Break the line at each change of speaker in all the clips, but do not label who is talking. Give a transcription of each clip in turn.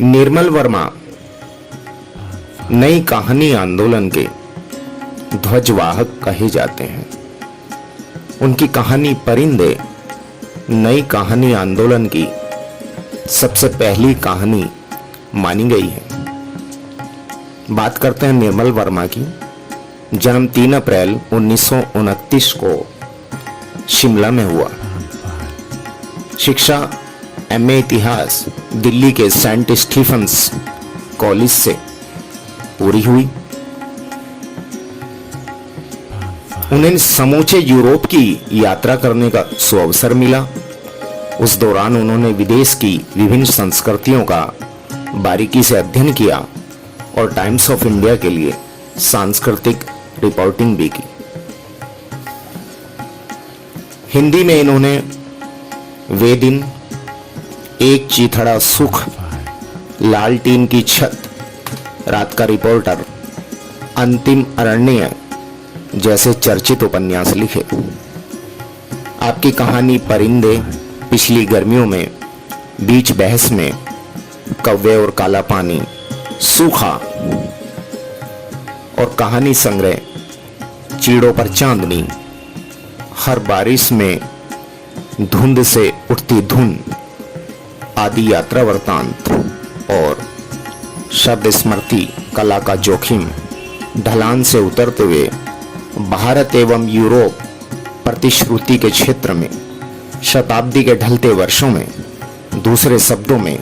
निर्मल वर्मा नई कहानी आंदोलन के ध्वजवाहक कहे जाते हैं। उनकी कहानी परिंदे नई कहानी आंदोलन की सबसे पहली कहानी मानी गई है। बात करते हैं निर्मल वर्मा की। जन्म 3 अप्रैल 1929 को शिमला में हुआ। शिक्षा एमए इतिहास दिल्ली के सेंट स्टीफेंस कॉलेज से पूरी हुई। उन्हें समूचे यूरोप की यात्रा करने का सुअवसर मिला। उस दौरान उन्होंने विदेश की विभिन्न संस्कृतियों का बारीकी से अध्ययन किया और टाइम्स ऑफ इंडिया के लिए सांस्कृतिक रिपोर्टिंग भी की। हिंदी में इन्होंने वे दिन, एक चीथड़ा सुख, लालटीन की छत, रात का रिपोर्टर, अंतिम अरण्य जैसे चर्चित उपन्यास लिखे। आपकी कहानी परिंदे, पिछली गर्मियों में, बीच बहस में, कव्वे और काला पानी, सूखा और कहानी संग्रह चीड़ों पर चांदनी, हर बारिश में धुंध से उठती धुन आदि यात्रा वृतांत और शब्द स्मृति कला का जोखिम, ढलान से उतरते हुए भारत एवं यूरोप प्रतिश्रुति के क्षेत्र में, शताब्दी के ढलते वर्षों में, दूसरे शब्दों में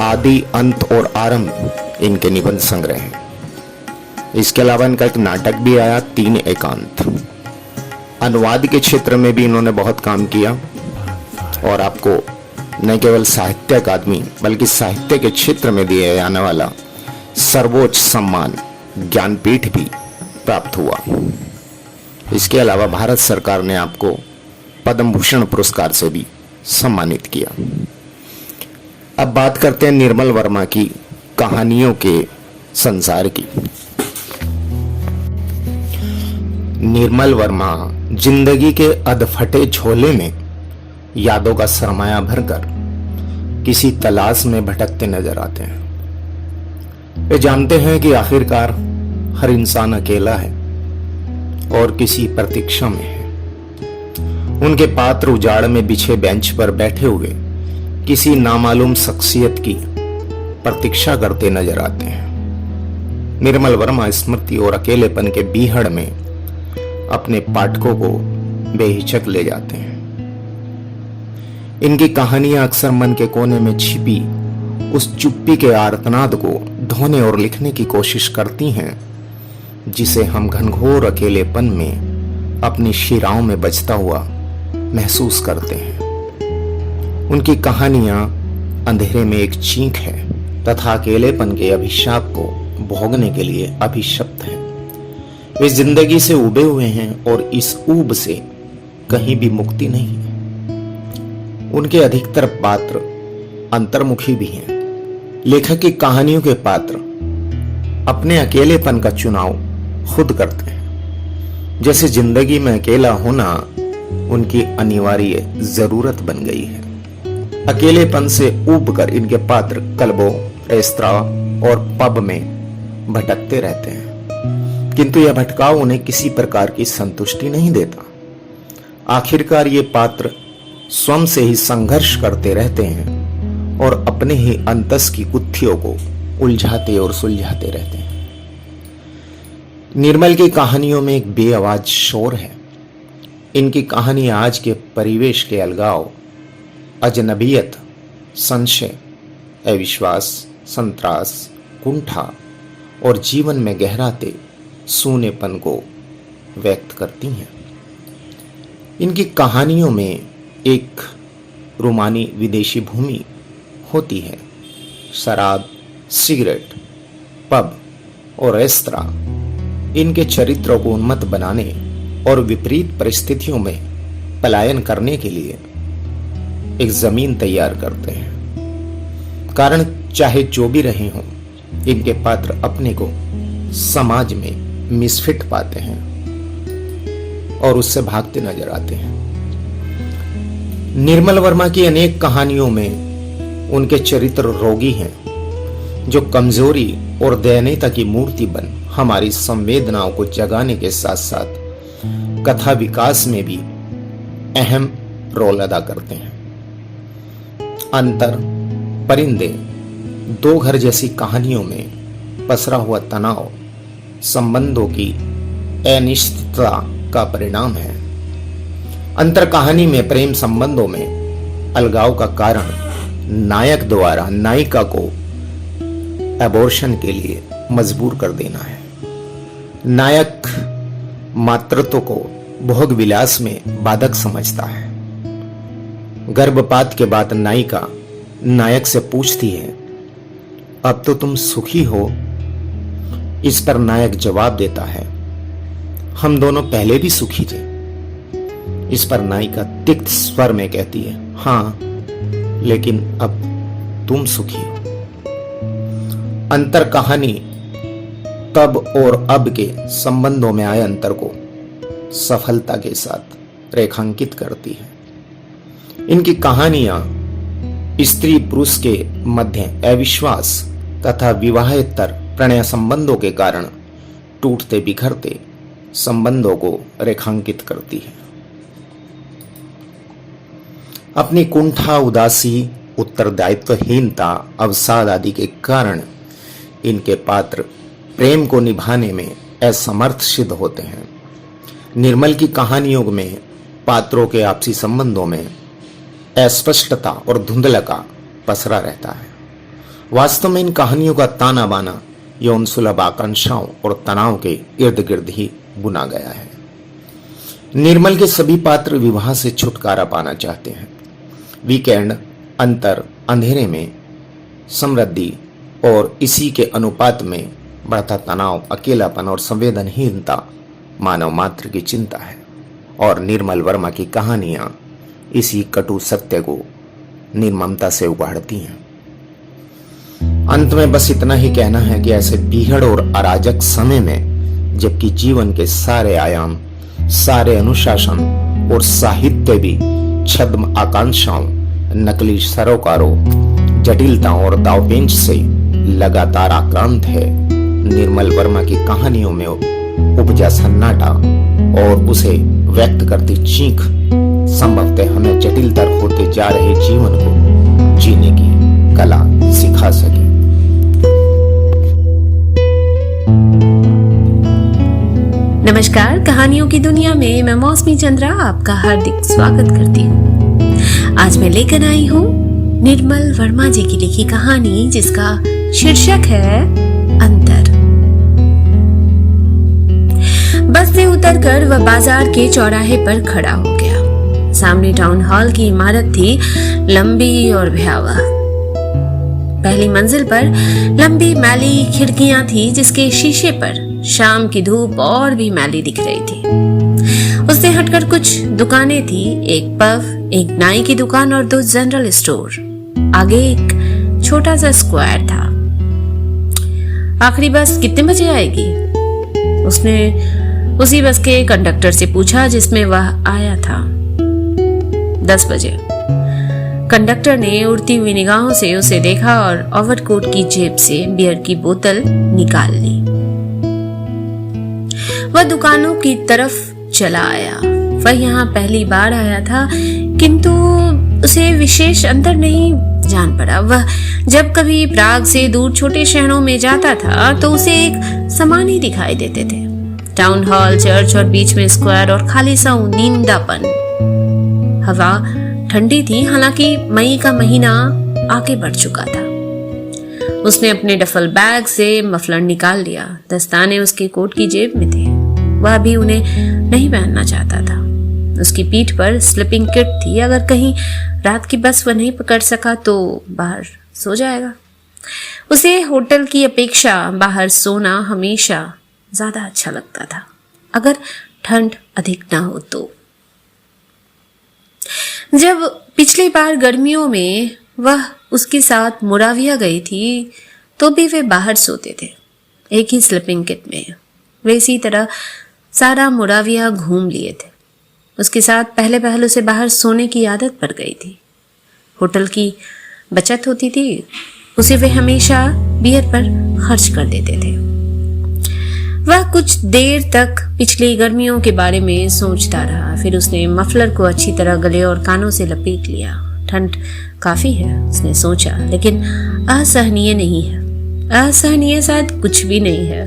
आदि, अंत और आरंभ इनके निबंध संग्रह हैं। इसके अलावा इनका एक नाटक भी आया, 3 एकांत। अनुवाद के क्षेत्र में भी इन्होंने बहुत काम किया और आपको न केवल साहित्य अकादमी बल्कि साहित्य के क्षेत्र में दिया जाने वाला सर्वोच्च सम्मान ज्ञानपीठ भी प्राप्त हुआ। इसके अलावा भारत सरकार ने आपको पद्म भूषण पुरस्कार से भी सम्मानित किया। अब बात करते हैं निर्मल वर्मा की कहानियों के संसार की। निर्मल वर्मा जिंदगी के अधफटे झोले में यादों का सरमाया भरकर किसी तलाश में भटकते नजर आते हैं। वे जानते हैं कि आखिरकार हर इंसान अकेला है और किसी प्रतीक्षा में है। उनके पात्र उजाड़ में बिछे बेंच पर बैठे हुए किसी नामालूम शख्सियत की प्रतीक्षा करते नजर आते हैं। निर्मल वर्मा स्मृति और अकेलेपन के बीहड़ में अपने पाठकों को बेहिचक ले जाते हैं। इनकी कहानियां अक्सर मन के कोने में छिपी उस चुप्पी के आर्तनाद को ढोने और लिखने की कोशिश करती हैं जिसे हम घनघोर अकेलेपन में अपनी शिराओं में बजता हुआ महसूस करते हैं। उनकी कहानियां अंधेरे में एक चीख है तथा अकेलेपन के अभिशाप को भोगने के लिए अभिशप्त है। वे जिंदगी से उबे हुए हैं और इस ऊब से कहीं भी मुक्ति नहीं है। उनके अधिकतर पात्र अंतर्मुखी भी हैं। लेखक की कहानियों के पात्र अपने अकेलेपन का चुनाव खुद करते हैं। जैसे जिंदगी में अकेला होना उनकी अनिवार्य जरूरत बन गई है। अकेलेपन से ऊबकर इनके पात्र क्लबों, रेस्तरां और पब में भटकते रहते हैं, किंतु यह भटकाव उन्हें किसी प्रकार की संतुष्टि नहीं देता। आखिरकार ये पात्र स्वयं से ही संघर्ष करते रहते हैं और अपने ही अंतस की गुत्थियों को उलझाते और सुलझाते रहते हैं। निर्मल की कहानियों में एक बेआवाज शोर है। इनकी कहानी आज के परिवेश के अलगाव, अजनबियत, संशय, अविश्वास, संत्रास, कुंठा और जीवन में गहराते सूनेपन को व्यक्त करती हैं। इनकी कहानियों में एक रोमानी विदेशी भूमि होती है। शराब, सिगरेट, पब और रेस्तरां इनके चरित्रों को उन्मत्त बनाने और विपरीत परिस्थितियों में पलायन करने के लिए एक जमीन तैयार करते हैं। कारण चाहे जो भी रहे हों, इनके पात्र अपने को समाज में मिसफिट पाते हैं और उससे भागते नजर आते हैं। निर्मल वर्मा की अनेक कहानियों में उनके चरित्र रोगी हैं जो कमजोरी और दयनीयता की मूर्ति बन हमारी संवेदनाओं को जगाने के साथ साथ कथा विकास में भी अहम रोल अदा करते हैं। अंतर, परिंदे, दो घर जैसी कहानियों में पसरा हुआ तनाव संबंधों की अनिश्चितता का परिणाम है। अंतर कहानी में प्रेम संबंधों में अलगाव का कारण नायक द्वारा नायिका को एबॉर्शन के लिए मजबूर कर देना है। नायक मातृत्व को भोग विलास में बाधक समझता है। गर्भपात के बाद नायिका नायक से पूछती है, अब तो तुम सुखी हो? इस पर नायक जवाब देता है, हम दोनों पहले भी सुखी थे। इस पर नायिका तिक्त स्वर में कहती है, हाँ, लेकिन अब तुम सुखी हो। अंतर कहानी तब और अब के संबंधों में आए अंतर को सफलता के साथ रेखांकित करती है। इनकी कहानियां स्त्री पुरुष के मध्य अविश्वास तथा विवाहेतर प्रणय संबंधों के कारण टूटते बिखरते संबंधों को रेखांकित करती है। अपनी कुंठा, उदासी, उत्तरदायित्वहीनता, अवसाद आदि के कारण इनके पात्र प्रेम को निभाने में असमर्थ सिद्ध होते हैं। निर्मल की कहानियों में पात्रों के आपसी संबंधों में अस्पष्टता और धुंधलका पसरा रहता है। वास्तव में इन कहानियों का ताना बाना यौन सुलभ आकांक्षाओं और तनाव के इर्द गिर्द ही बुना गया है। निर्मल के सभी पात्र विवाह से छुटकारा पाना चाहते हैं। वीकेंड, अंतर, अंधेरे में समृद्धि और इसी के अनुपात में बढ़ता तनाव, अकेलापन और संवेदनहीनता मानव मात्र की चिंता है। और निर्मल वर्मा की कहानियां इसी कटु सत्य को निर्ममता से उगाड़ती हैं। अंत में बस इतना ही कहना है कि ऐसे बीहड़ और अराजक समय में, जबकि जीवन के सारे आयाम, सारे अनुशासन और साहित्य भी छद्म आकांक्षाओं, नकली सरोकारों, जटिलताओं और दावपेंच से लगातार आक्रांत है, निर्मल वर्मा की कहानियों में उपजा सन्नाटा और उसे व्यक्त करती चीख संभवतः हमें जटिलतर होते जा रहे जीवन को जीने की कला सिखा सके।
नमस्कार, कहानियों की दुनिया में मैं मौसमी चंद्रा आपका हार्दिक स्वागत करती हूँ। आज मैं लेकर आई हूँ निर्मल वर्मा जी की लिखी कहानी, जिसका शीर्षक है अंतर। बस से उतरकर वह बाजार के चौराहे पर खड़ा हो गया। सामने टाउन हॉल की इमारत थी, लंबी और भयावह। पहली मंजिल पर लंबी मैली खिड़कियां थी, जिसके शीशे पर शाम की धूप और भी मैली दिख रही थी। उससे हटकर कुछ दुकानें थी, एक पब, एक नाई की दुकान और 2 जनरल स्टोर। आगे एक छोटा सा स्क्वायर था। आखिरी बस कितने बजे आएगी? उसने उसी बस के कंडक्टर से पूछा जिसमें वह आया था। 10 बजे। कंडक्टर ने उड़ती हुई निगाहों से उसे देखा और ओवरकोट की जेब से बियर की बोतल निकाल ली। वह दुकानों की तरफ चला आया। वह यहाँ पहली बार आया था, किंतु उसे विशेष अंतर नहीं जान पड़ा। वह जब कभी प्राग से दूर छोटे शहरों में जाता था तो उसे एक समान ही दिखाई देते थे। टाउन हॉल, चर्च और बीच में स्क्वायर और खाली सा नींदापन। हवा ठंडी थी, हालांकि मई का महीना आगे बढ़ चुका था। उसने अपने डफल बैग से मफलर निकाल लिया। दस्ताने उसके कोट की जेब में थे। वह भी उन्हें नहीं पहनना चाहता था। उसकी पीठ पर स्लीपिंग किट थी। अगर कहीं रात की बस वह नहीं पकड़ सका तो बाहर सो जाएगा। उसे होटल की अपेक्षा बाहर सोना हमेशा ज्यादा अच्छा लगता था, अगर ठंड अधिक ना हो तो। जब पिछली बार गर्मियों में वह उसके साथ मोराविया गई थी तो भी वे बाहर सोते थे, एक ही स्लीपिंग किट में। वे इसी तरह सारा मोराविया घूम लिए थे। उसके साथ पहले पहल उसे बाहर सोने की आदत पड़ गई थी। होटल की बचत होती थी, उसे वे हमेशा बियर पर खर्च कर देते थे। वह कुछ देर तक पिछली गर्मियों के बारे में सोचता रहा। फिर उसने मफलर को अच्छी तरह गले और कानों से लपेट लिया। ठंड काफी है, उसने सोचा, लेकिन असहनीय नहीं है। असहनीय शायद कुछ भी नहीं है,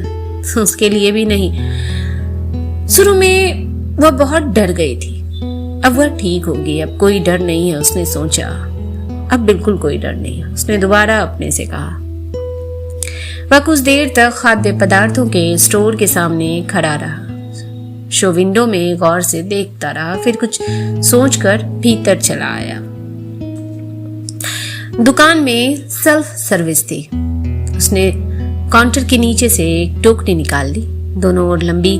उसके लिए भी नहीं। शुरू में वह बहुत डर गई थी, अब वह ठीक होगी, अब कोई डर नहीं है, उसने सोचा। अब बिल्कुल कोई डर नहीं है, उसने दोबारा अपने से कहा। वह कुछ देर तक खाद्य पदार्थों के स्टोर के सामने खड़ा रहा। शो विंडो में गौर से देखता रहा, फिर कुछ सोचकर भीतर चला आया। दुकान में सेल्फ सर्विस थी। उसने काउंटर के नीचे से एक टोकरी निकाल ली। दोनों ओर लंबी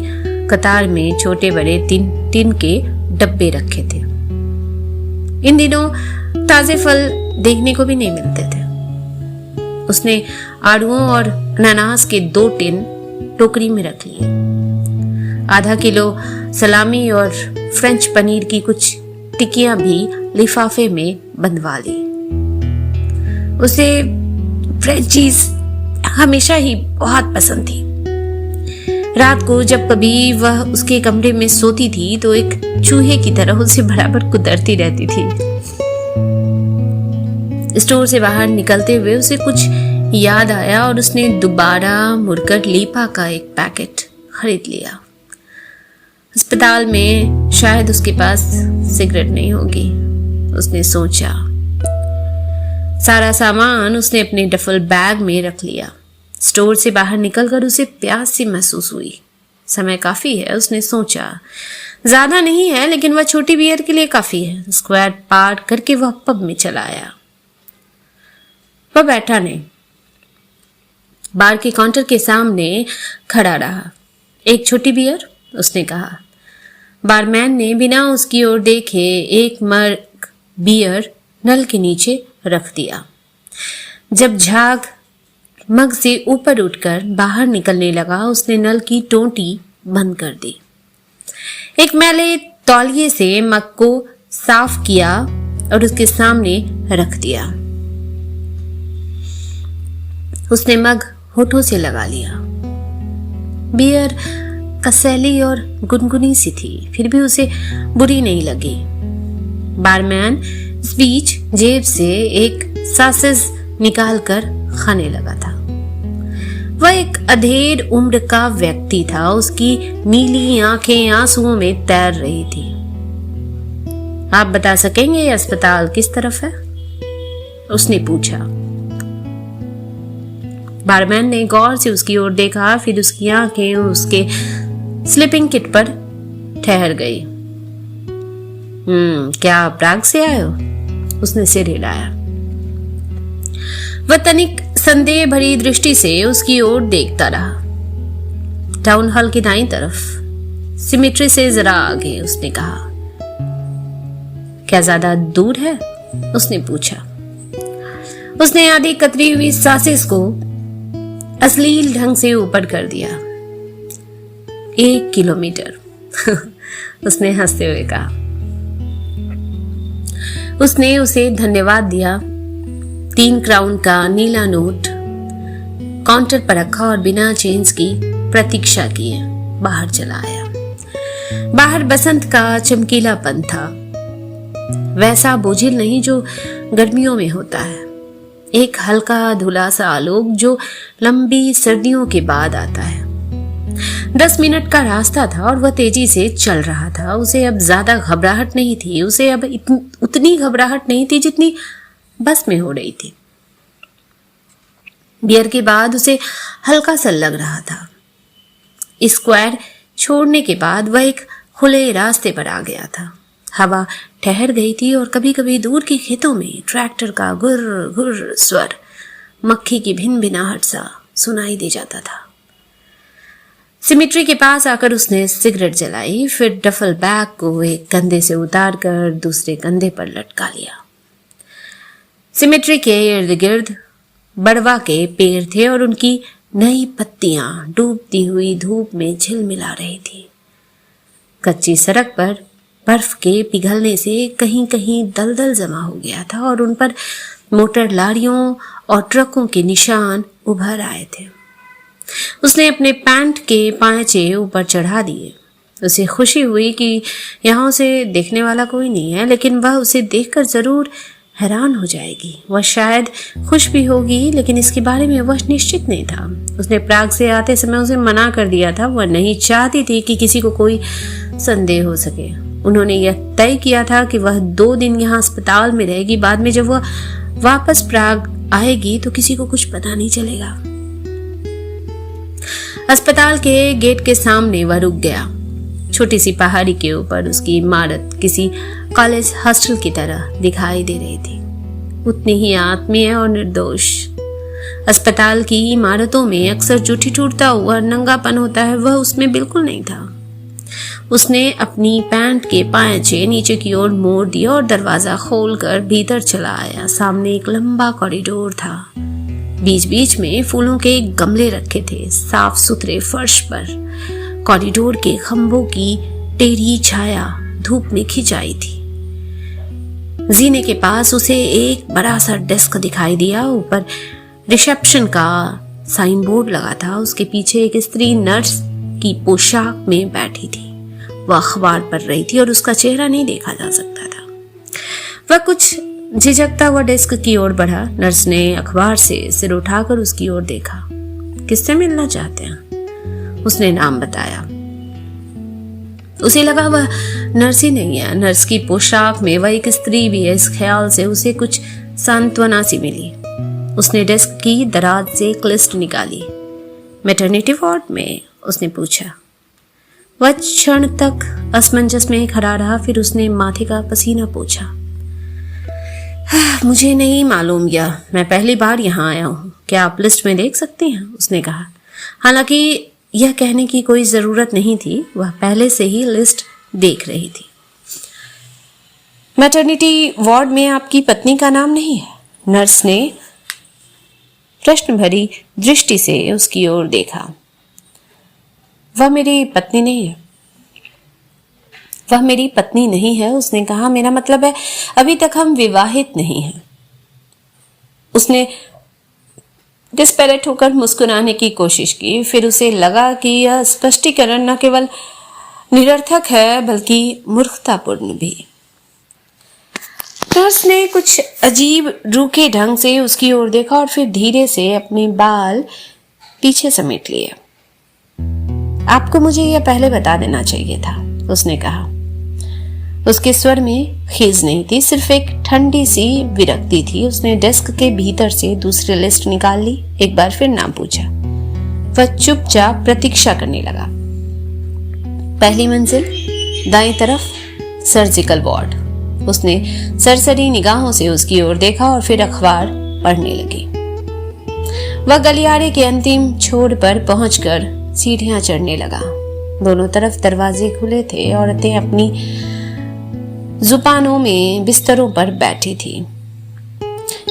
कतार में छोटे बड़े टिन के डब्बे रखे थे। इन दिनों ताजे फल देखने को भी नहीं मिलते थे। उसने आड़ुओं और अनानास के 2 टिन टोकरी में रख लिए। आधा किलो सलामी और फ्रेंच पनीर की कुछ टिक्कियां भी लिफाफे में बंधवा ली। उसे फ्रेंच चीज हमेशा ही बहुत पसंद थी। रात को जब कभी वह उसके कमरे में सोती थी तो एक चूहे की तरह उसे बराबर कुतरती रहती थी। स्टोर से बाहर निकलते हुए उसे कुछ याद आया और उसने दोबारा मुड़कर लीपा का एक पैकेट खरीद लिया। अस्पताल में शायद उसके पास सिगरेट नहीं होगी, उसने सोचा। सारा सामान उसने अपने डफल बैग में रख लिया। स्टोर से बाहर निकलकर उसे प्यास सी महसूस हुई। समय काफी है, उसने सोचा। ज्यादा नहीं है, लेकिन वह छोटी बियर के लिए काफी है। स्क्वायर पार करके वह पब में चला आया। वह बैठा नहीं, बार के काउंटर के सामने खड़ा रहा। एक छोटी बियर, उसने कहा। बारमैन ने बिना उसकी ओर देखे एक मग बियर नल के नीचे रख दिया। जब झाग मग से ऊपर उठकर बाहर निकलने लगा, उसने नल की टोंटी बंद कर दी। एक मैले तौलिए से मग को साफ किया और उसके सामने रख दिया। उसने मग होठों से लगा लिया। बियर कसैली और गुनगुनी सी थी, फिर भी उसे बुरी नहीं लगी। बारमैन इस बीच जेब से एक सासेज निकालकर खाने लगा था। वह एक अधेड़ उम्र का व्यक्ति था। उसकी नीली आंखें आंसुओं में तैर रही थी। आप बता सकेंगे ये अस्पताल किस तरफ है? उसने पूछा। बारमैन ने गौर से उसकी ओर देखा, फिर उसकी आंखें उसके स्लीपिंग किट पर ठहर गई। क्या आप प्राग से आए हो? उसने सिर हिलाया। वह तनिक संदेह भरी दृष्टि से उसकी ओर देखता रहा। टाउन हॉल की दाईं तरफ, सिमेट्री से जरा आगे, उसने कहा। क्या ज्यादा दूर है? उसने पूछा। उसने आधी कतरी हुई सासेस को अश्लील ढंग से ऊपर कर दिया। 1 किलोमीटर उसने हंसते हुए कहा। उसने उसे धन्यवाद दिया। 3 क्राउन का नीला नोट काउंटर पर रखा और बिना चेंज की प्रतीक्षा किए बाहर चला आया। बाहर बसंत का चमकीलापन था, वैसा बोझिल नहीं जो गर्मियों में होता है। एक हल्का धुला सा आलोक जो लंबी सर्दियों के बाद आता है। 10 मिनट का रास्ता था और वह तेजी से चल रहा था। उसे अब ज्यादा घबराहट नहीं थी। उसे अब उतनी घबराहट नहीं थी जितनी बस में हो रही थी। बियर के बाद उसे हल्का सा लग रहा था। स्क्वायर छोड़ने के बाद वह एक खुले रास्ते पर आ गया था। हवा ठहर गई थी और कभी कभी दूर के खेतों में ट्रैक्टर का गुर गुर स्वर, मक्खी की भिन भिनाहट सा सुनाई दे जाता था। सिमेट्री के पास आकर उसने सिगरेट जलाई, फिर डफल बैग को एक कंधे से उतारकर दूसरे कंधे पर लटका लिया। सिमेट्री के इर्द गिर्द बड़वा के पेड़ थे और उनकी नई पत्तियां डूबती हुई धूप में झिलमिला रही थी। कच्ची सड़क पर बर्फ के पिघलने से कहीं कहीं दलदल जमा हो गया था और उन पर मोटर लारियों और ट्रकों के निशान उभर आए थे। उसने अपने पैंट के पांचे ऊपर चढ़ा दिए। उसे खुशी हुई कि यहाँ उसे देखने वाला कोई नहीं है, लेकिन वह उसे देखकर जरूर हैरान हो जाएगी। वह शायद खुश भी होगी, लेकिन इसके बारे में वह निश्चित नहीं था। उसने प्राग से आते समय उसे मना कर दिया था। वह नहीं चाहती थी कि किसी को कोई संदेह हो सके। उन्होंने यह तय किया था कि वह 2 दिन यहाँ अस्पताल में रहेगी। बाद में जब वह वापस प्राग आएगी तो किसी को कुछ पता नहीं चलेगा। अस्पताल के गेट के सामने वह रुक गया। छोटी सी पहाड़ी के ऊपर उसकी इमारत किसी कॉलेज हॉस्टल की तरह दिखाई दे रही थी, उतनी ही आत्मीय और निर्दोष। अस्पताल की इमारतों में अक्सर जो ठिठुरता हुआ नंगापन होता है, वह उसमें बिल्कुल नहीं था। उसने अपनी पैंट के पांचे नीचे की ओर मोड़ दिया और दरवाजा खोलकर भीतर चला आया। सामने एक लंबा कॉरिडोर था। बीच बीच में फूलों के गमले रखे थे। साफ सुथरे फर्श पर कॉरिडोर के खंभों की टेढ़ी छाया धूप में खिंचाई थी। जीने के पास उसे एक बड़ा सा डेस्क दिखाई दिया। ऊपर रिसेप्शन का साइन बोर्ड लगा था। उसके पीछे एक स्त्री नर्स की पोशाक में बैठी थी। वह अखबार पढ़ रही थी और उसका चेहरा नहीं देखा जा सकता था। वह कुछ झिझकता हुआ डेस्क की ओर बढ़ा। नर्स ने अखबार से सिर उठाकर उसकी ओर देखा। किससे मिलना चाहते हैं? उसने नाम बताया। उसे लगा वह नर्स ही नहीं है, नर्स की पोशाक में वह एक स्त्री भी है। इस ख्याल से उसे कुछ सांत्वना सी मिली। उसने डेस्क की दराज से एक लिस्ट निकाली। मैटरनिटी वार्ड में? उसने पूछा। वह क्षण तक असमंजस में खड़ा रहा, फिर उसने माथे का पसीना पोंछा। मुझे नहीं मालूम यह, मैं पहली बार यहाँ आया हूँ। क्या आप लिस्ट में देख सकती हैं? उसने कहा। हालांकि यह कहने की कोई जरूरत नहीं थी, वह पहले से ही लिस्ट देख रही थी। मैटरनिटी वार्ड में आपकी पत्नी का नाम नहीं है? नर्स ने प्रश्न भरी दृष्टि से उसकी ओर देखा। वह मेरी पत्नी नहीं है। वह मेरी पत्नी नहीं है, उसने कहा। मेरा मतलब है अभी तक हम विवाहित नहीं हैं। उसने डिस्पैरेट होकर मुस्कुराने की कोशिश की। फिर उसे लगा कि यह स्पष्टीकरण न केवल निरर्थक है बल्कि मूर्खतापूर्ण भी। नर्स ने कुछ अजीब रूखे ढंग से उसकी ओर देखा और फिर धीरे से अपने बाल पीछे समेट लिए। आपको मुझे यह पहले बता देना चाहिए था, उसने कहा। उसके स्वर में खीज नहीं थी, सिर्फ एक ठंडी सी विरक्ति थी। उसने डेस्क के भीतर से दूसरी लिस्ट निकाल ली। एक बार फिर नाम पूछा। वह चुपचाप प्रतीक्षा करने लगा। पहली मंजिल, दाईं तरफ, सर्जिकल वार्ड। उसने सरसरी निगाहों से उसकी ओर देखा और फिर अखबार पढ़ने लगी। वह गलियारे के अंतिम छोर पर पहुंचकर सीढ़ियां चढ़ने लगा। दोनों तरफ दरवाजे खुले थे। औरतें अपनी जुबानों में बिस्तरों पर बैठी थी।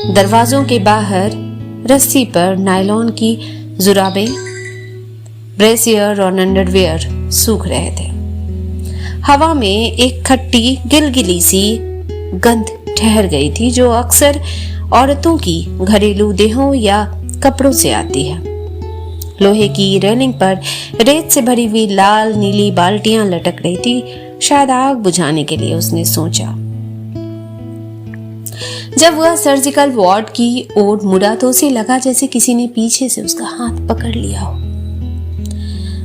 दरवाजों के बाहर रस्सी पर नायलॉन की जुराबें, ब्रेसियर और अंडरवियर सूख रहे थे। हवा में एक खट्टी गिलगिली सी गंध ठहर गई थी, जो अक्सर औरतों की घरेलू देहों या कपड़ों से आती है। लोहे की रेलिंग पर रेत से भरी हुई लाल नीली बाल्टियां लटक रही थी, शायद आग बुझाने के लिए, उसने सोचा। जब वह सर्जिकल वार्ड की ओर मुड़ा तो उसे लगा जैसे किसी ने पीछे से उसका हाथ पकड़ लिया हो।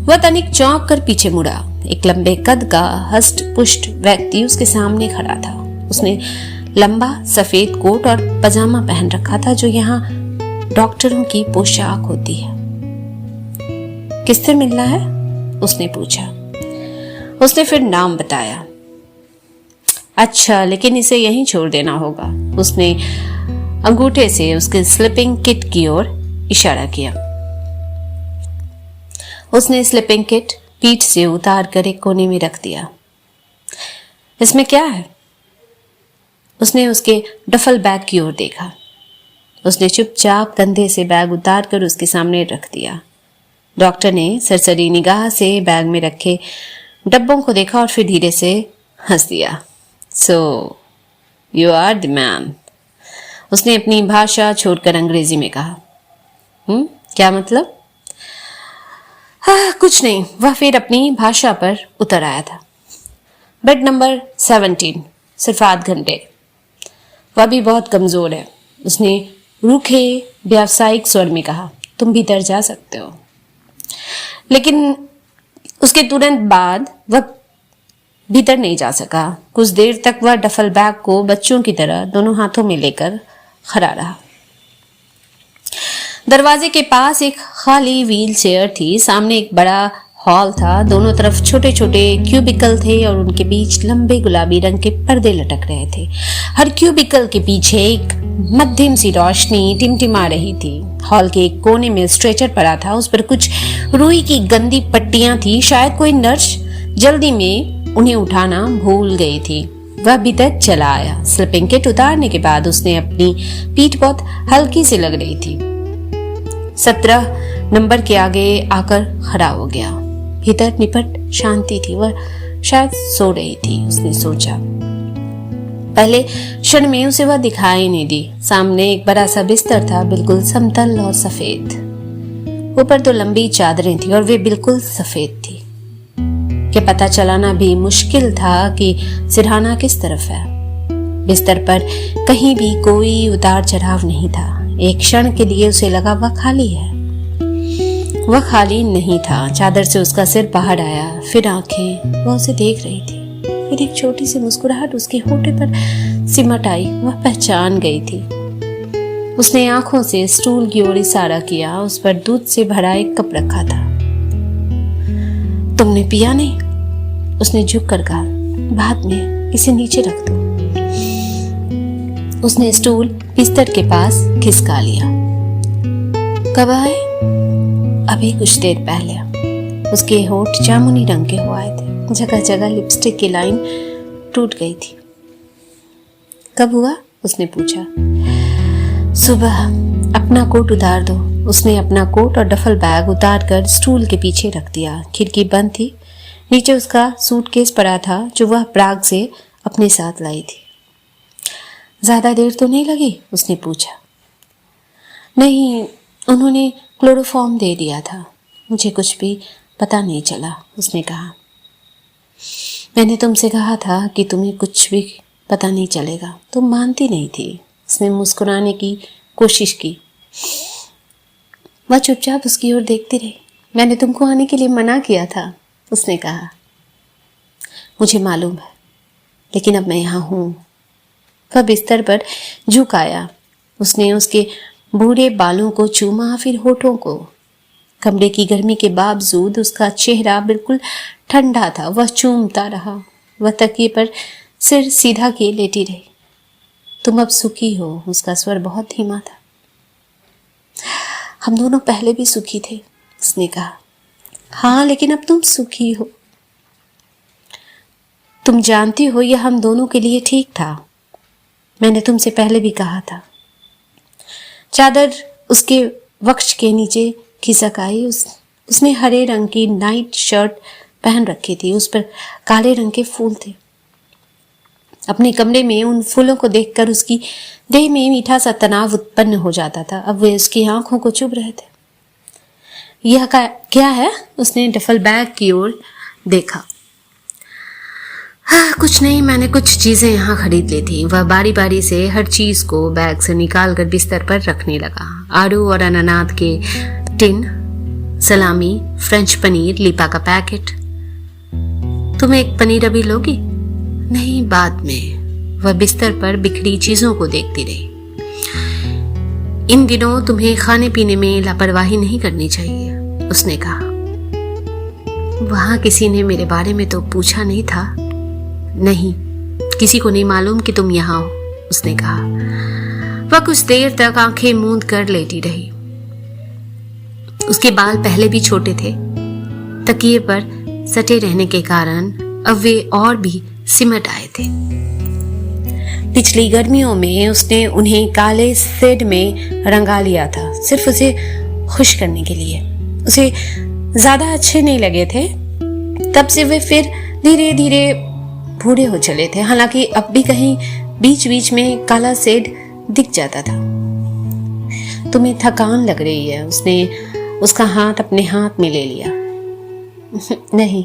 वह तनिक चौंक कर पीछे मुड़ा। एक लंबे कद का हष्ट पुष्ट व्यक्ति उसके सामने खड़ा था। उसने लंबा सफेद कोट और पजामा पहन रखा था, जो यहाँ डॉक्टरों की पोशाक होती है। किससे मिलना है? उसने पूछा। उसने फिर नाम बताया। अच्छा, लेकिन इसे यहीं छोड़ देना होगा। उसने अंगूठे से उसके स्लीपिंग किट की ओर इशारा किया। उसने स्लीपिंग किट पीठ से उतार कर एक कोने में रख दिया। इसमें क्या है? उसने उसके डफल बैग की ओर देखा। उसने चुपचाप कंधे से बैग उतार कर उसके सामने रख दिया। डॉक्टर ने सरसरी निगाह से बैग में रखे डब्बों को देखा और फिर धीरे से हंस दिया। So you are the man, उसने अपनी भाषा छोड़कर अंग्रेजी में कहा। क्या मतलब? कुछ नहीं। वह फिर अपनी भाषा पर उतर आया था। बेड नंबर 17, सिर्फ 8 घंटे। वह भी बहुत कमजोर है। उसने रूखे व्यावसायिक स्वर में कहा। तुम भीतर जा सकते हो। लेकिन उसके तुरंत बाद वह भीतर नहीं जा सका। कुछ देर तक वह डफल बैग को बच्चों की तरह दोनों हाथों में लेकर खड़ा रहा। दरवाजे के पास एक खाली व्हील चेयर थी। सामने एक बड़ा हॉल था। दोनों तरफ छोटे छोटे क्यूबिकल थे और उनके बीच लंबे गुलाबी रंग के पर्दे लटक रहे थे। हर क्यूबिकल के पीछे एक मध्यम सी रोशनी टिमटिमा रही थी। हॉल के एक कोने में स्ट्रेचर पड़ा था। उस पर कुछ रुई की गंदी पट्टियां थी। शायद कोई नर्स जल्दी में उन्हें उठाना भूल गई थी। वह भीतर चला आया। स्लीपिंग किट उतारने के बाद उसने अपनी पीठ बहुत हल्की सी लग रही थी। 17 नंबर के आगे आकर खड़ा हो गया। भीतर निपट शांति थी। वह शायद सो रही थी, उसने सोचा। पहले क्षण में उसे वह दिखाई नहीं दी। सामने एक बड़ा सा बिस्तर था, बिल्कुल समतल और सफेद। ऊपर तो लंबी चादरें थी और वे बिल्कुल सफेद थी। कि पता चलाना भी मुश्किल था कि सिरहाना किस तरफ है। बिस्तर पर कहीं भी कोई उतार चढ़ाव नहीं था। एक क्षण के लिए उसे लगा वह खाली है। वह खाली नहीं था। चादर से उसका सिर बाहर आया, फिर आंखें वह उसे देख रही थी। फिर एक छोटी सी मुस्कुराहट उसके होठे पर सिमट आई। वह पहचान गई थी। उसने आंखों से स्टूल की ओर इशारा किया। उस पर दूध से भरा एक कप रखा था। तुमने पिया नहीं? उसने झुक कर कहा। बाद में, इसे नीचे रख दो। उसने स्टूल बिस्तर के पास खिसका लिया। कब आए? अभी कुछ देर पहले। उसके होठ जामुनी रंग के हो आए थे। जगह जगह लिपस्टिक की लाइन टूट गई थी। कब हुआ? उसने पूछा। सुबह। अपना कोट उतार दो। उसने अपना कोट और डफल बैग उतार कर स्टूल के पीछे रख दिया। खिड़की बंद थी। नीचे उसका सूटकेस पड़ा था जो वह प्राग से अपने साथ लाई थी। ज्यादा देर तो नहीं लगी? उसने पूछा। नहीं, उन्होंने क्लोरोफॉर्म दे दिया था। मुझे कुछ भी पता नहीं चला, उसने कहा। मैंने तुमसे कहा था कि तुम्हें कुछ भी पता नहीं चलेगा। तुम मानती नहीं थी। उसने मुस्कुराने की कोशिश की। वह चुपचाप उसकी ओर देखती रही। मैंने तुमको आने के लिए मना किया था, उसने कहा। मुझे मालूम है, लेकिन अब मैं यहाँ हूं। वह बिस्तर पर झुक आया। उसने उसके बूढ़े बालों को चूमा, फिर होठों को। कमरे की गर्मी के बावजूद उसका चेहरा बिल्कुल ठंडा था। वह चूमता रहा। वह तकिए पर सिर सीधा किए लेटी रही। तुम अब सुखी हो? उसका स्वर बहुत धीमा था। हम दोनों पहले भी सुखी थे, उसने कहा। हाँ, लेकिन अब तुम सुखी हो। तुम जानती हो यह हम दोनों के लिए ठीक था। मैंने तुमसे पहले भी कहा था। चादर उसके वक्ष के नीचे खिसक आई। उसने हरे रंग की नाइट शर्ट पहन रखी थी। उस पर काले रंग के फूल थे। अपने कमरे में उन फूलों को देखकर उसकी देह में मीठा सा तनाव उत्पन्न हो जाता था। अब वे उसकी आंखों को चुभ रहे थे। यह क्या है? उसने डफल बैग की ओर देखा। हाँ, कुछ नहीं, मैंने कुछ चीजें यहाँ खरीद ली थी। वह बारी बारी से हर चीज को बैग से निकाल कर बिस्तर पर रखने लगा। आड़ू और अनानास के टिन, सलामी, फ्रेंच पनीर, लीपा का पैकेट। तुम एक पनीर अभी लोगी? नहीं, बाद में। वह बिस्तर पर बिखरी चीजों को देखती रही। इन दिनों तुम्हें खाने पीने में लापरवाही नहीं करनी चाहिए, उसने कहा। वहां किसी ने मेरे बारे में तो पूछा नहीं था। नहीं, किसी को नहीं मालूम कि तुम यहाँ हो, उसने कहा। वह कुछ देर तक आंखें मूंद कर लेटी रही। उसके बाल पहले भी छोटे थे। तकिए पर सटे रहने के कारण अब वे और भी सिमट आए थे। पिछली गर्मियों में उसने उन्हें काले सेड में रंगा लिया था, सिर्फ उसे खुश करने के लिए। उसे ज्यादा अच्छे नहीं लगे थे। तब से वे फिर धीरे धीरे बूढ़े हो चले थे। हालांकि अब भी कहीं बीच बीच में काला सेड दिख जाता था। तुम्हें थकान लग रही है। उसने उसका हाथ अपने हाथ में ले लिया। नहीं,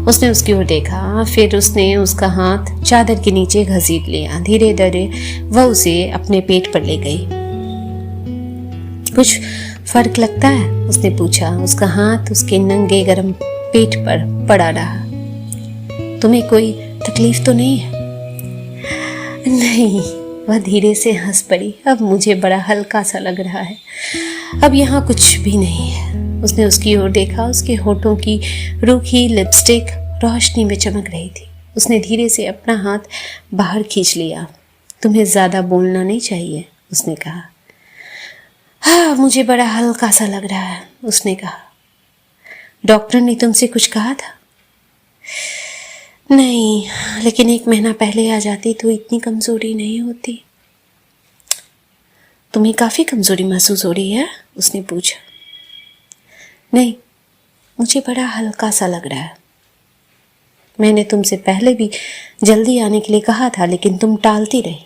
उसने उसकी ओर देखा, फिर उसने उसका हाथ चादर के नीचे घसीट लिया। धीरे धीरे वह उसे अपने पेट पर ले गई। कुछ फर्क लगता है? उसने पूछा। उसका हाथ उसके नंगे गर्म पेट पर पड़ा रहा। तुम्हें कोई तकलीफ तो नहीं है? नहीं, वह धीरे से हंस पड़ी। अब मुझे बड़ा हल्का सा लग रहा है। अब यहाँ कुछ भी नहीं है। उसने उसकी ओर देखा। उसके होठों की रूखी लिपस्टिक रोशनी में चमक रही थी। उसने धीरे से अपना हाथ बाहर खींच लिया। तुम्हें ज्यादा बोलना नहीं चाहिए, उसने कहा। हाँ, मुझे बड़ा हल्का सा लग रहा है, उसने कहा। डॉक्टर ने तुमसे कुछ कहा था? नहीं, लेकिन 1 महीना पहले आ जाती तो इतनी कमजोरी नहीं होती। तुम्हें काफी कमजोरी महसूस हो रही है? उसने पूछा। नहीं, मुझे बड़ा हल्का सा लग रहा है। मैंने तुमसे पहले भी जल्दी आने के लिए कहा था, लेकिन तुम टालती रही।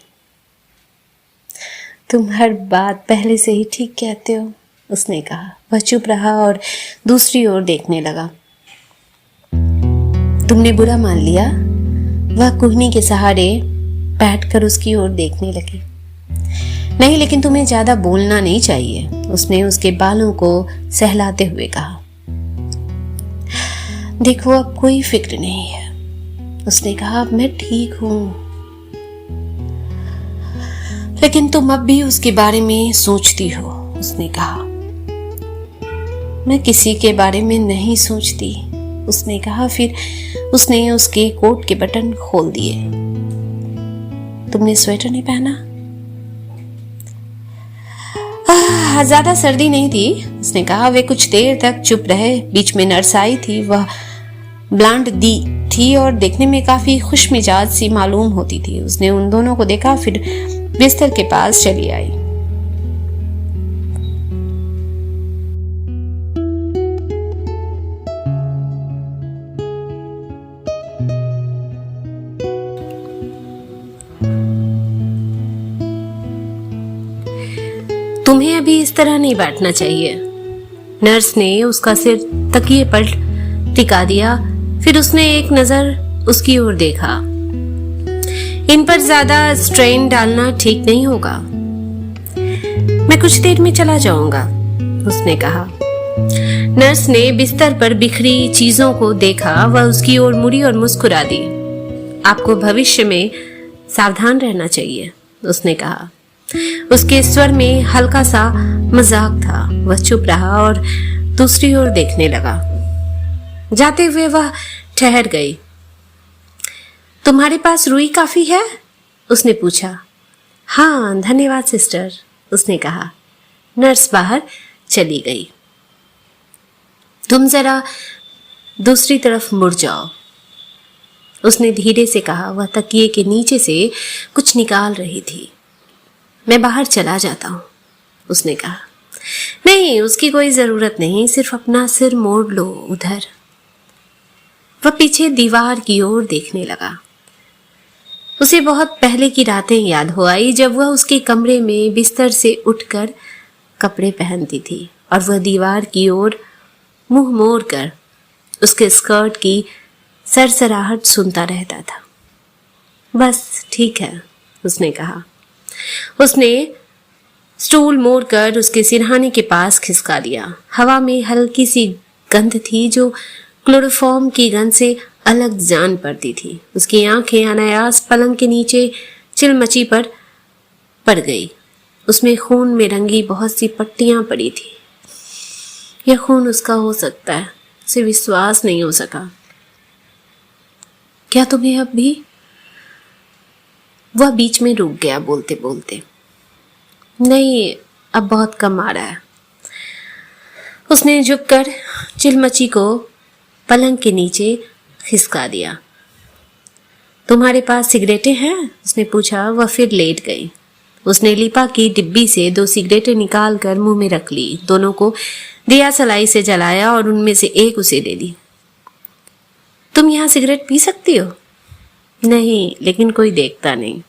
तुम हर बात पहले से ही ठीक कहते हो, उसने कहा। वह चुप रहा और दूसरी ओर देखने लगा। तुमने बुरा मान लिया? वह कुहनी के सहारे बैठकर उसकी ओर देखने लगी। नहीं, लेकिन तुम्हें ज्यादा बोलना नहीं चाहिए, उसने उसके बालों को सहलाते हुए कहा। देखो, अब कोई फिक्र नहीं है, उसने कहा। अब मैं ठीक हूं। लेकिन तुम अब भी उसके बारे में सोचती हो, उसने कहा। मैं किसी के बारे में नहीं सोचती, उसने कहा। फिर उसने उसके कोट के बटन खोल दिए। तुमने स्वेटर नहीं पहना? ज्यादा सर्दी नहीं थी, उसने कहा। वे कुछ देर तक चुप रहे। बीच में नर्स आई थी। वह ब्लांड दी थी और देखने में काफी खुशमिजाज सी मालूम होती थी। उसने उन दोनों को देखा, फिर बिस्तर के पास चली आई। तुम्हें अभी इस तरह नहीं बैठना चाहिए। नर्स ने उसका सिर तकिए पर टिका दिया। फिर उसने एक नजर उसकी ओर देखा। इन पर ज्यादा स्ट्रेन डालना ठीक नहीं होगा। मैं कुछ देर में चला जाऊंगा, उसने कहा। नर्स ने बिस्तर पर बिखरी चीजों को देखा। वह उसकी ओर मुड़ी और मुस्कुरा दी। आपको भविष्य में सावधान रहना चाहिए, उसने कहा। उसके स्वर में हल्का सा मजाक था। वह चुप रहा और दूसरी ओर देखने लगा। जाते हुए वह ठहर गई। तुम्हारे पास रुई काफी है? उसने पूछा। हाँ, धन्यवाद सिस्टर, उसने कहा। नर्स बाहर चली गई। तुम जरा दूसरी तरफ मुड़ जाओ, उसने धीरे से कहा। वह तकिए के नीचे से कुछ निकाल रही थी। मैं बाहर चला जाता हूं, उसने कहा। नहीं, उसकी कोई जरूरत नहीं, सिर्फ अपना सिर मोड़ लो उधर। वह पीछे दीवार की ओर देखने लगा। उसे बहुत पहले की रातें याद हो आई, जब वह उसके कमरे में बिस्तर से उठकर कपड़े पहनती थी और वह दीवार की ओर मुंह मोड़ कर उसके स्कर्ट की सरसराहट सुनता रहता था। बस ठीक है, उसने कहा। उसने स्टूल मोड़कर उसके सिरहाने के पास खिसका दिया। हवा में हल्की सी गंध थी जो क्लोरोफॉर्म की गंध से अलग जान पड़ती थी। उसकी आंखें अनायास पलंग के नीचे चिलमची पर पड़ गई। उसमें खून में रंगी बहुत सी पट्टियां पड़ी थी। यह खून उसका हो सकता है, उसे विश्वास नहीं हो सका। क्या तुम्हें अब भी? वह बीच में रुक गया बोलते बोलते। नहीं, अब बहुत कम आ रहा है। उसने झुककर चिलमची को पलंग के नीचे खिसका दिया। तुम्हारे पास सिगरेटें हैं? उसने पूछा। वह फिर लेट गई। उसने लिपा की डिब्बी से 2 सिगरेटें निकाल कर मुंह में रख ली। दोनों को दिया सलाई से जलाया और उनमें से एक उसे दे दी। तुम यहाँ सिगरेट पी सकती हो? नहीं, लेकिन कोई देखता नहीं,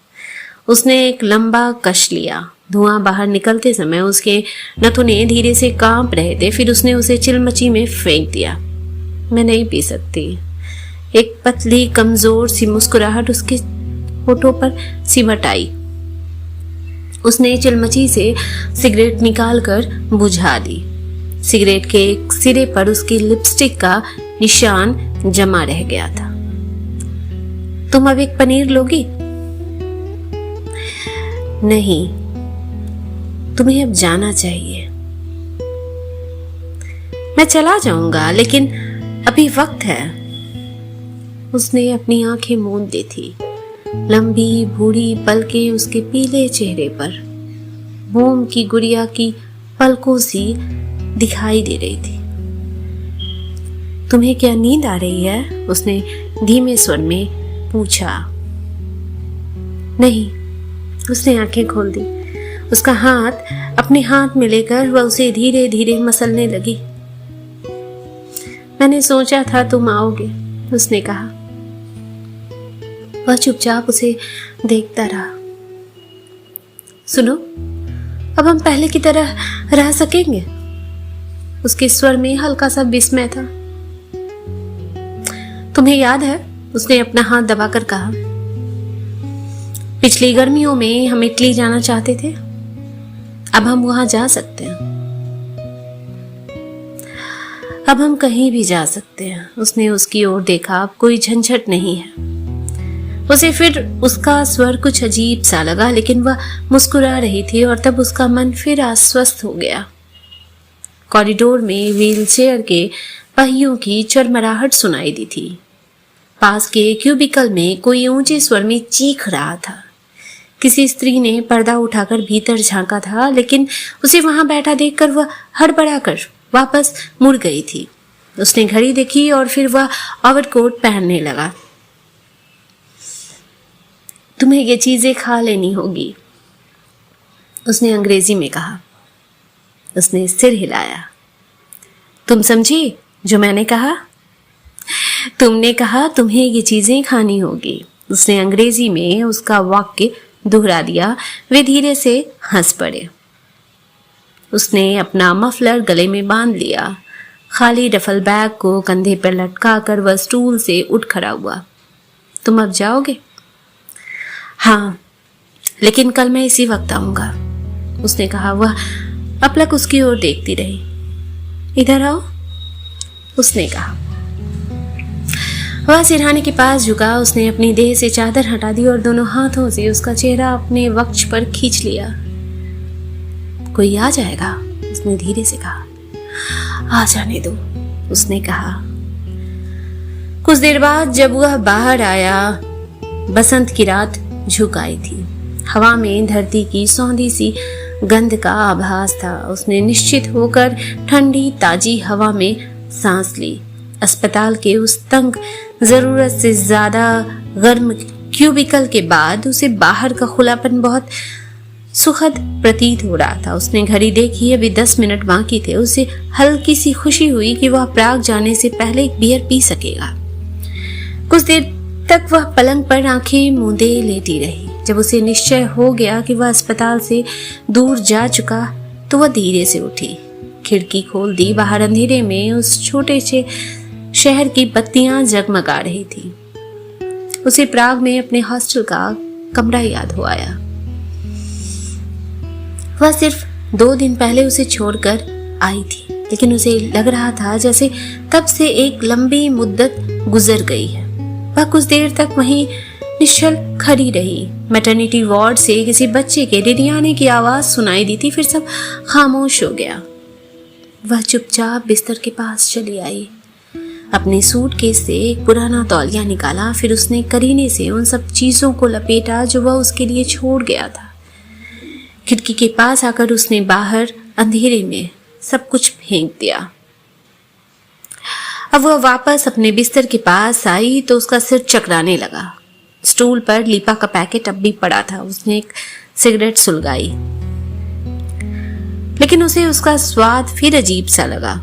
उसने एक लंबा कश लिया। धुआं बाहर निकलते समय उसके नथुने धीरे से कांप रहे थे। फिर उसने उसे चिलमची में फेंक दिया। मैं नहीं पी सकती। एक पतली कमजोर सी मुस्कुराहट उसके होठों पर सिमट आई। उसने चिलमची से सिगरेट निकालकर बुझा दी। सिगरेट के एक सिरे पर उसकी लिपस्टिक का निशान जमा रह गया था। तुम अब एक पनीर लोगी? नहीं, तुम्हें अब जाना चाहिए। मैं चला जाऊंगा, लेकिन अभी वक्त है। उसने अपनी आंखें मूंद दी थी। लंबी बूढ़ी पलकें उसके पीले चेहरे पर मोम की गुड़िया की पलकों सी दिखाई दे रही थी। तुम्हें क्या नींद आ रही है? उसने धीमे स्वर में पूछा। नहीं। उसने आंखें खोल दी। उसका हाथ अपने हाथ में लेकर वह उसे धीरे धीरे मसलने लगी। मैंने सोचा था तुम आओगे, उसने कहा। वह चुपचाप उसे देखता रहा। सुनो, अब हम पहले की तरह रह सकेंगे? उसके स्वर में हल्का सा विस्मय था। तुम्हें याद है? उसने अपना हाथ दबाकर कहा। पिछली गर्मियों में हम इटली जाना चाहते थे। अब हम वहां जा सकते हैं। अब हम कहीं भी जा सकते हैं। उसने उसकी ओर देखा। अब कोई झंझट नहीं है। उसे फिर उसका स्वर कुछ अजीब सा लगा, लेकिन वह मुस्कुरा रही थी और तब उसका मन फिर आश्वस्त हो गया। कॉरिडोर में व्हीलचेयर के पहियों की चरमराहट सुनाई दी थी। पास के क्यूबिकल में कोई ऊंचे स्वर में चीख रहा था। किसी स्त्री ने पर्दा उठाकर भीतर झांका था, लेकिन उसे वहां बैठा देखकर वह हड़बड़ाकर वापस मुड़ गई थी। उसने घड़ी देखी और फिर वह ओवरकोट पहनने लगा। तुम्हें ये चीजें खा लेनी होगी, उसने अंग्रेजी में कहा। उसने सिर हिलाया। तुम समझी जो मैंने कहा? तुमने कहा तुम्हें ये चीजें खानी होगी। उसने अंग्रेजी में उसका वाक्य दोहरा दिया। वे धीरे से हंस पड़े। उसने अपना मफलर गले में बांध लिया। खाली डफल बैग को कंधे पर लटकाकर वह स्टूल से उठ खड़ा हुआ। तुम अब जाओगे? हाँ, लेकिन कल मैं इसी वक्त आऊंगा, उसने कहा। वह अपलक उसकी ओर देखती रही। इधर आओ, उसने कहा। वह सिरहाने के पास झुका। उसने अपनी देह से चादर हटा दी और दोनों हाथों से उसका चेहरा अपने वक्ष पर खींच लिया। कोई आ जाएगा, उसने धीरे से कहा। आ जाने दो, उसने कहा। कुछ देर बाद जब वह बाहर आया, बसंत की रात झुक आई थी। हवा में धरती की सौंधी सी गंध का आभास था। उसने निश्चित होकर ठंडी ताजी हवा में सांस ली। अस्पताल के उस तंग, जरूरत से ज्यादा गर्म क्यूबिकल के बाद उसे बाहर का खुलापन बहुत सुखद प्रतीत हो रहा था। उसने घड़ी देखी। अभी 10 मिनट बाकी थे। उसे हल्की सी खुशी हुई कि वह प्राग जाने से पहले एक बियर पी सकेगा। कुछ देर तक वह पलंग पर आंखें मूंदे लेटी रही। जब उसे निश्चय हो गया कि वह अस्पताल से दूर जा चुका, तो वह धीरे से उठी, खिड़की खोल दी। बाहर अंधेरे में उस छोटे से शहर की बत्तियां जगमगा रही थी। उसे प्राग में अपने हॉस्टल का कमरा याद हो आया। वह सिर्फ 2 दिन पहले उसे छोड़कर आई थी, लेकिन उसे लग रहा था जैसे तब से एक लंबी मुद्दत गुजर गई है। वह कुछ देर तक वहीं निश्चल खड़ी रही। मैटरनिटी वार्ड से किसी बच्चे के डिरियाने की आवाज सुनाई दी थी। फिर सब खामोश हो गया। वह चुपचाप बिस्तर के पास चली आई। अपने सूटकेस से एक पुराना तौलिया निकाला। फिर उसने करीने से उन सब चीजों को लपेटा जो वह उसके लिए छोड़ गया था। खिड़की के पास आकर उसने बाहर अंधेरे में सब कुछ फेंक दिया। अब वह वापस अपने बिस्तर के पास आई तो उसका सिर चकराने लगा। स्टूल पर लीपा का पैकेट अब भी पड़ा था। उसने एक सिगरेट सुलगाई, लेकिन उसे उसका स्वाद फिर अजीब सा लगा।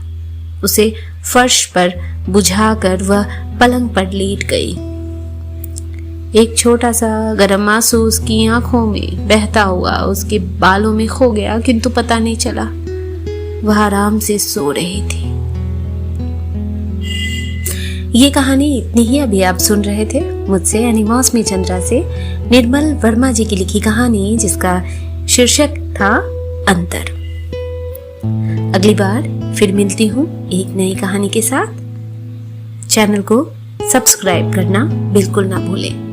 उसे फर्श पर बुझाकर वह पलंग पर लेट गई। एक छोटा सा गर्म आंसू उसकी आंखों में बहता हुआ उसके बालों में खो गया, किंतु पता नहीं चला। वह आराम से सो रही थी। ये कहानी इतनी ही अभी आप सुन रहे थे मुझसे यानी मौसमी चंद्रा से निर्मल वर्मा जी की लिखी कहानी, जिसका शीर्षक था अंतर। अगली बार फिर मिलती हूँ एक नई कहानी के साथ। चैनल को सब्सक्राइब करना बिल्कुल ना भूलें।